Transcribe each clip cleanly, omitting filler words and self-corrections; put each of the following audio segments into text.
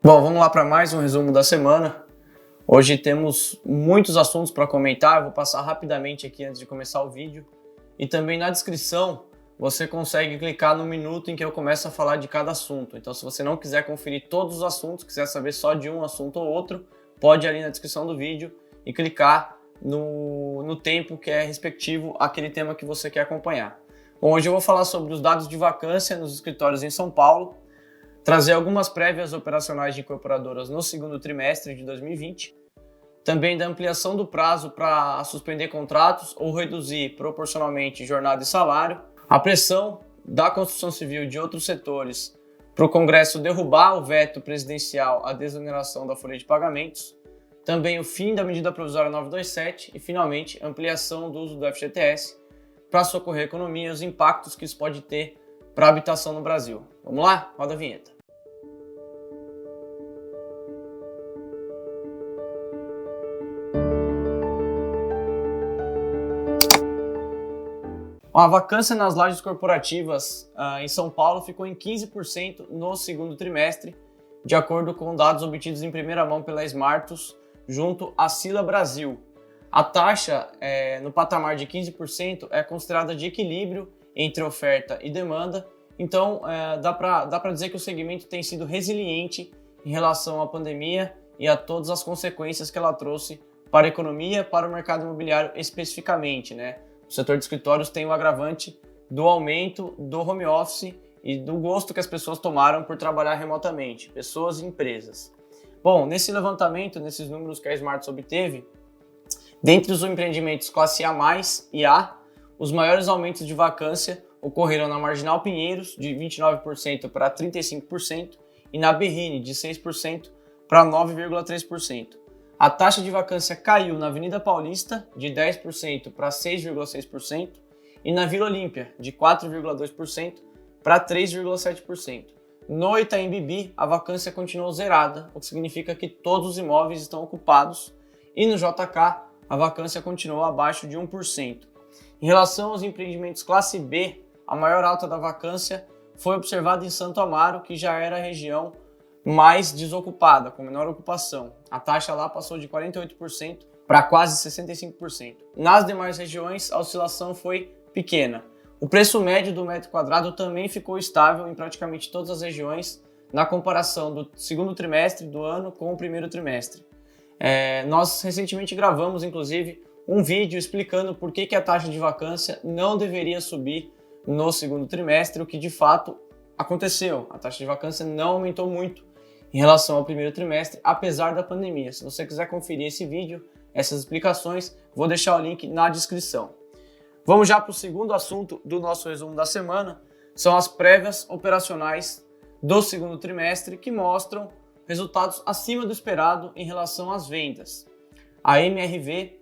Bom, vamos lá para mais um resumo da semana. Hoje temos muitos assuntos para comentar, eu vou passar rapidamente aqui antes de começar o vídeo. E também na descrição você consegue clicar no minuto em que eu começo a falar de cada assunto. Então se você não quiser conferir todos os assuntos, quiser saber só de um assunto ou outro, pode ir ali na descrição do vídeo e clicar no tempo que é respectivo àquele tema que você quer acompanhar. Bom, hoje eu vou falar sobre os dados de vacância nos escritórios em São Paulo, trazer algumas prévias operacionais de incorporadoras no segundo trimestre de 2020, também da ampliação do prazo para suspender contratos ou reduzir proporcionalmente jornada e salário, a pressão da construção civil e de outros setores para o Congresso derrubar o veto presidencial à desoneração da folha de pagamentos, também o fim da medida provisória 927 e, finalmente, ampliação do uso do FGTS para socorrer a economia e os impactos que isso pode ter para a habitação no Brasil. Vamos lá? Roda a vinheta. A vacância nas lajes corporativas em São Paulo ficou em 15% no segundo trimestre, de acordo com dados obtidos em primeira mão pela Smartus, junto à Sila Brasil. A taxa no patamar de 15% é considerada de equilíbrio entre oferta e demanda, então dá para dizer que o segmento tem sido resiliente em relação à pandemia e a todas as consequências que ela trouxe para a economia, para o mercado imobiliário especificamente, né? O setor de escritórios tem o agravante do aumento do home office e do gosto que as pessoas tomaram por trabalhar remotamente, pessoas e empresas. Bom, nesse levantamento, nesses números que a Smartus obteve, dentre os empreendimentos classe A+, e A, os maiores aumentos de vacância ocorreram na Marginal Pinheiros, de 29% para 35%, e na Berrini, de 6% para 9,3%. A taxa de vacância caiu na Avenida Paulista, de 10% para 6,6%, e na Vila Olímpia, de 4,2% para 3,7%. No Itaim Bibi, a vacância continuou zerada, o que significa que todos os imóveis estão ocupados, e no JK, a vacância continuou abaixo de 1%. Em relação aos empreendimentos classe B, a maior alta da vacância foi observada em Santo Amaro, que já era a região mais desocupada, com menor ocupação. A taxa lá passou de 48% para quase 65%. Nas demais regiões, a oscilação foi pequena. O preço médio do metro quadrado também ficou estável em praticamente todas as regiões na comparação do segundo trimestre do ano com o primeiro trimestre. Nós recentemente gravamos, inclusive, um vídeo explicando por que a taxa de vacância não deveria subir no segundo trimestre, o que de fato aconteceu. A taxa de vacância não aumentou muito em relação ao primeiro trimestre, apesar da pandemia. Se você quiser conferir esse vídeo, essas explicações, vou deixar o link na descrição. Vamos já para o segundo assunto do nosso resumo da semana, são as prévias operacionais do segundo trimestre que mostram resultados acima do esperado em relação às vendas. A MRV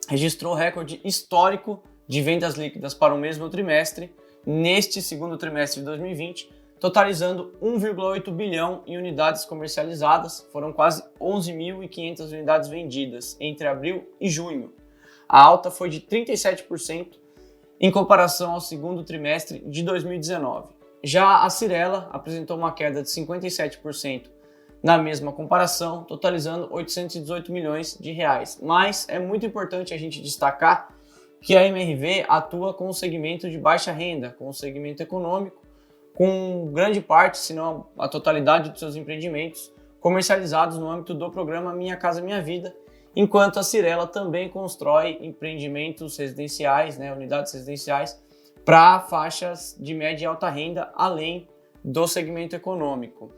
registrou recorde histórico de vendas líquidas para o mesmo trimestre, neste segundo trimestre de 2020, totalizando 1,8 bilhão em unidades comercializadas, foram quase 11.500 unidades vendidas entre abril e junho. A alta foi de 37% em comparação ao segundo trimestre de 2019. Já a Cyrela apresentou uma queda de 57% na mesma comparação, totalizando 818 milhões de reais. Mas é muito importante a gente destacar que a MRV atua com o segmento de baixa renda, com o segmento econômico, com grande parte, se não a totalidade dos seus empreendimentos comercializados no âmbito do programa Minha Casa Minha Vida, enquanto a Cyrela também constrói empreendimentos residenciais, unidades residenciais, para faixas de média e alta renda, além do segmento econômico.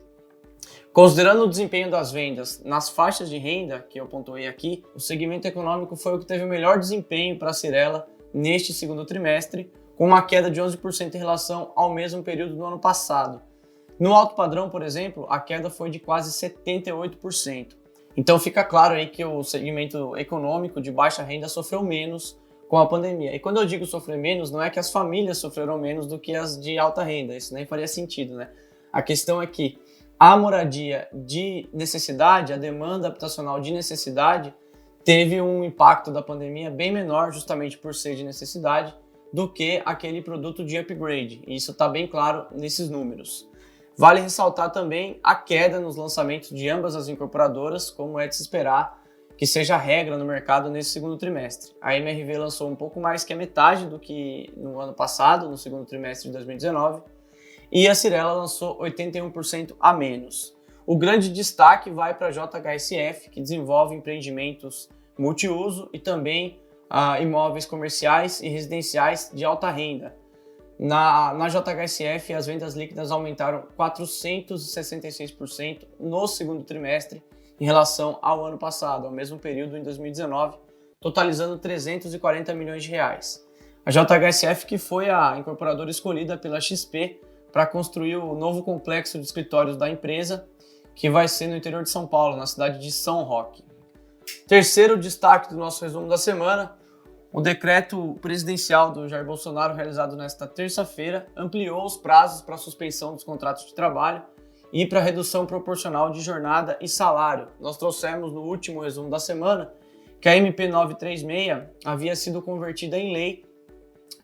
Considerando o desempenho das vendas nas faixas de renda, que eu pontuei aqui, o segmento econômico foi o que teve o melhor desempenho para a Cyrela neste segundo trimestre, com uma queda de 11% em relação ao mesmo período do ano passado. No alto padrão, por exemplo, a queda foi de quase 78%. Então fica claro aí que o segmento econômico de baixa renda sofreu menos com a pandemia. E quando eu digo sofrer menos, não é que as famílias sofreram menos do que as de alta renda, isso nem faria sentido, né? A questão é que a moradia de necessidade, a demanda habitacional de necessidade, teve um impacto da pandemia bem menor, justamente por ser de necessidade, do que aquele produto de upgrade. E isso está bem claro nesses números. Vale ressaltar também a queda nos lançamentos de ambas as incorporadoras, como é de se esperar que seja a regra no mercado nesse segundo trimestre. A MRV lançou um pouco mais que a metade do que no ano passado, no segundo trimestre de 2019, e a Cyrela lançou 81% a menos. O grande destaque vai para a JHSF, que desenvolve empreendimentos multiuso e também imóveis comerciais e residenciais de alta renda. Na JHSF, as vendas líquidas aumentaram 466% no segundo trimestre em relação ao ano passado, ao mesmo período em 2019, totalizando 340 milhões de reais. A JHSF, que foi a incorporadora escolhida pela XP para construir o novo complexo de escritórios da empresa, que vai ser no interior de São Paulo, na cidade de São Roque. Terceiro destaque do nosso resumo da semana: o decreto presidencial do Jair Bolsonaro, realizado nesta terça-feira, ampliou os prazos para a suspensão dos contratos de trabalho e para a redução proporcional de jornada e salário. Nós trouxemos no último resumo da semana que a MP 936 havia sido convertida em lei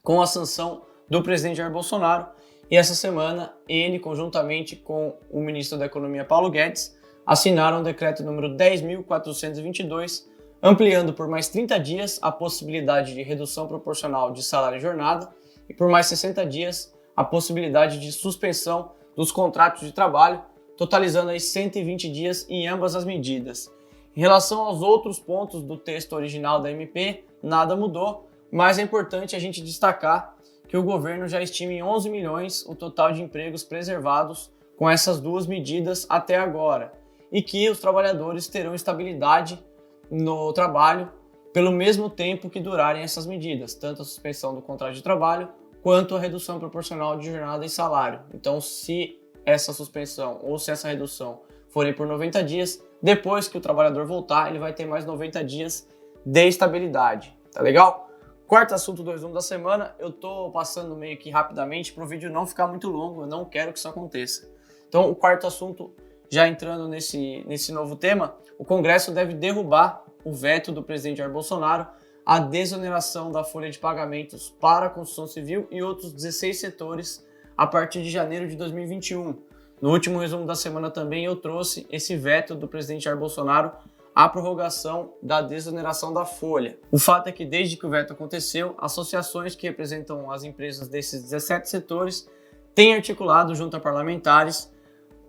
com a sanção do presidente Jair Bolsonaro, e essa semana ele, conjuntamente com o ministro da Economia Paulo Guedes, assinaram o decreto número 10.422, ampliando por mais 30 dias a possibilidade de redução proporcional de salário e jornada e por mais 60 dias a possibilidade de suspensão dos contratos de trabalho, totalizando aí 120 dias em ambas as medidas. Em relação aos outros pontos do texto original da MP, nada mudou, mas é importante a gente destacar que o governo já estima em 11 milhões o total de empregos preservados com essas duas medidas até agora, e que os trabalhadores terão estabilidade no trabalho pelo mesmo tempo que durarem essas medidas, tanto a suspensão do contrato de trabalho quanto a redução proporcional de jornada e salário. Então, se essa suspensão ou se essa redução forem por 90 dias, depois que o trabalhador voltar, ele vai ter mais 90 dias de estabilidade. Tá legal? Quarto assunto do resumo da semana, eu tô passando meio que rapidamente para o vídeo não ficar muito longo, eu não quero que isso aconteça. Então, o quarto assunto, já entrando nesse novo tema, o Congresso deve derrubar o veto do presidente Jair Bolsonaro à desoneração da folha de pagamentos para a construção civil e outros 16 setores a partir de janeiro de 2021. No último resumo da semana também eu trouxe esse veto do presidente Jair Bolsonaro à prorrogação da desoneração da folha. O fato é que desde que o veto aconteceu, associações que representam as empresas desses 17 setores têm articulado junto a parlamentares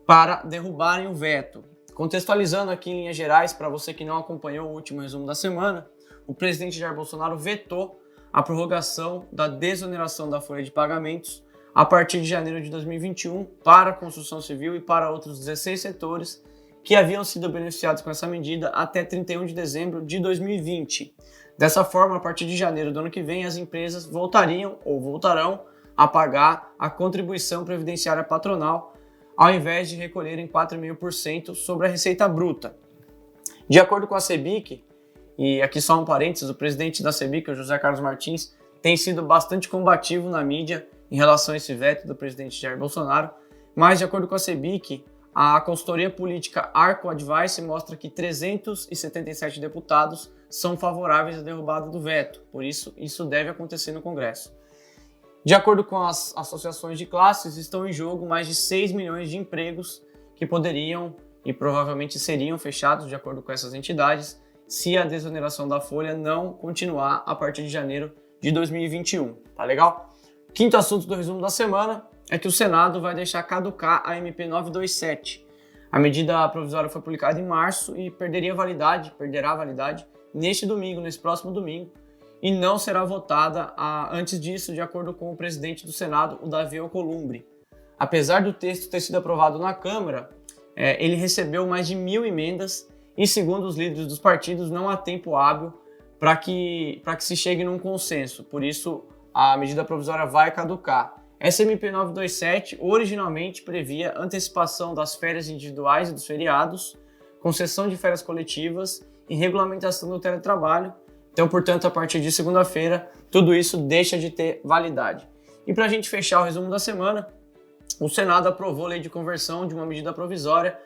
para derrubarem o veto. Contextualizando aqui em linhas gerais, para você que não acompanhou o último resumo da semana, o presidente Jair Bolsonaro vetou a prorrogação da desoneração da folha de pagamentos a partir de janeiro de 2021 para a construção civil e para outros 16 setores que haviam sido beneficiados com essa medida até 31 de dezembro de 2020. Dessa forma, a partir de janeiro do ano que vem, as empresas voltariam ou voltarão a pagar a contribuição previdenciária patronal, ao invés de recolherem 4,5% sobre a receita bruta. De acordo com a CEBIC, e aqui só um parênteses, o presidente da CEBIC, o José Carlos Martins, tem sido bastante combativo na mídia em relação a esse veto do presidente Jair Bolsonaro, mas de acordo com a CEBIC, a consultoria política Arco Advice mostra que 377 deputados são favoráveis à derrubada do veto, por isso deve acontecer no Congresso. De acordo com as associações de classes, estão em jogo mais de 6 milhões de empregos que poderiam e provavelmente seriam fechados, de acordo com essas entidades, se a desoneração da folha não continuar a partir de janeiro de 2021. Tá legal? Quinto assunto do resumo da semana é que o Senado vai deixar caducar a MP 927. A medida provisória foi publicada em março e perderá validade nesse próximo domingo, e não será votada antes disso, de acordo com o presidente do Senado, o Davi Alcolumbre. Apesar do texto ter sido aprovado na Câmara, ele recebeu mais de 1.000 emendas e, segundo os líderes dos partidos, não há tempo hábil para que se chegue num consenso. Por isso, a medida provisória vai caducar. Essa MP 927 originalmente previa antecipação das férias individuais e dos feriados, concessão de férias coletivas e regulamentação do teletrabalho. Então, portanto, a partir de segunda-feira, tudo isso deixa de ter validade. E para a gente fechar o resumo da semana, o Senado aprovou a lei de conversão de uma medida provisória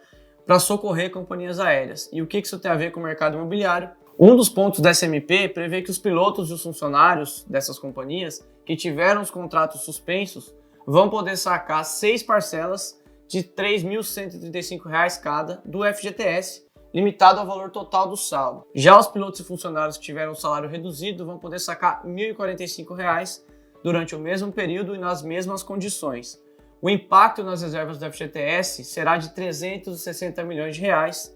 para socorrer companhias aéreas. E o que isso tem a ver com o mercado imobiliário? Um dos pontos dessa MP prevê que os pilotos e os funcionários dessas companhias que tiveram os contratos suspensos vão poder sacar 6 parcelas de R$ 3.135 cada do FGTS, limitado ao valor total do saldo. Já os pilotos e funcionários que tiveram o salário reduzido vão poder sacar R$ 1.045 durante o mesmo período e nas mesmas condições. O impacto nas reservas do FGTS será de R$ 360 milhões.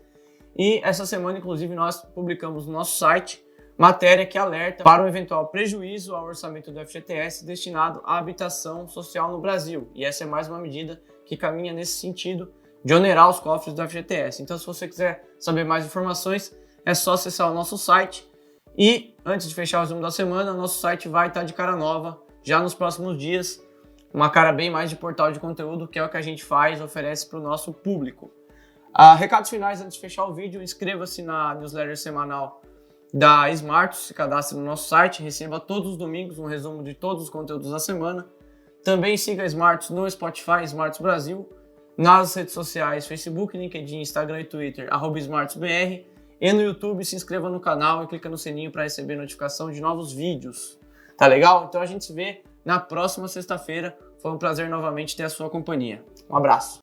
E essa semana, inclusive, nós publicamos no nosso site matéria que alerta para um eventual prejuízo ao orçamento do FGTS destinado à habitação social no Brasil. E essa é mais uma medida que caminha nesse sentido de onerar os cofres do FGTS. Então, se você quiser saber mais informações, é só acessar o nosso site. E, antes de fechar o resumo da semana, nosso site vai estar de cara nova já nos próximos dias. Uma cara bem mais de portal de conteúdo, que é o que a gente faz, oferece para o nosso público. Recados finais antes de fechar o vídeo, inscreva-se na newsletter semanal da Smartus, se cadastre no nosso site, receba todos os domingos um resumo de todos os conteúdos da semana. Também siga a Smartus no Spotify, Smartus Brasil, nas redes sociais, Facebook, LinkedIn, Instagram e Twitter, @SmartusBR, e no YouTube se inscreva no canal e clica no sininho para receber notificação de novos vídeos. Tá legal? Então a gente se vê na próxima sexta-feira. Foi um prazer novamente ter a sua companhia. Um abraço.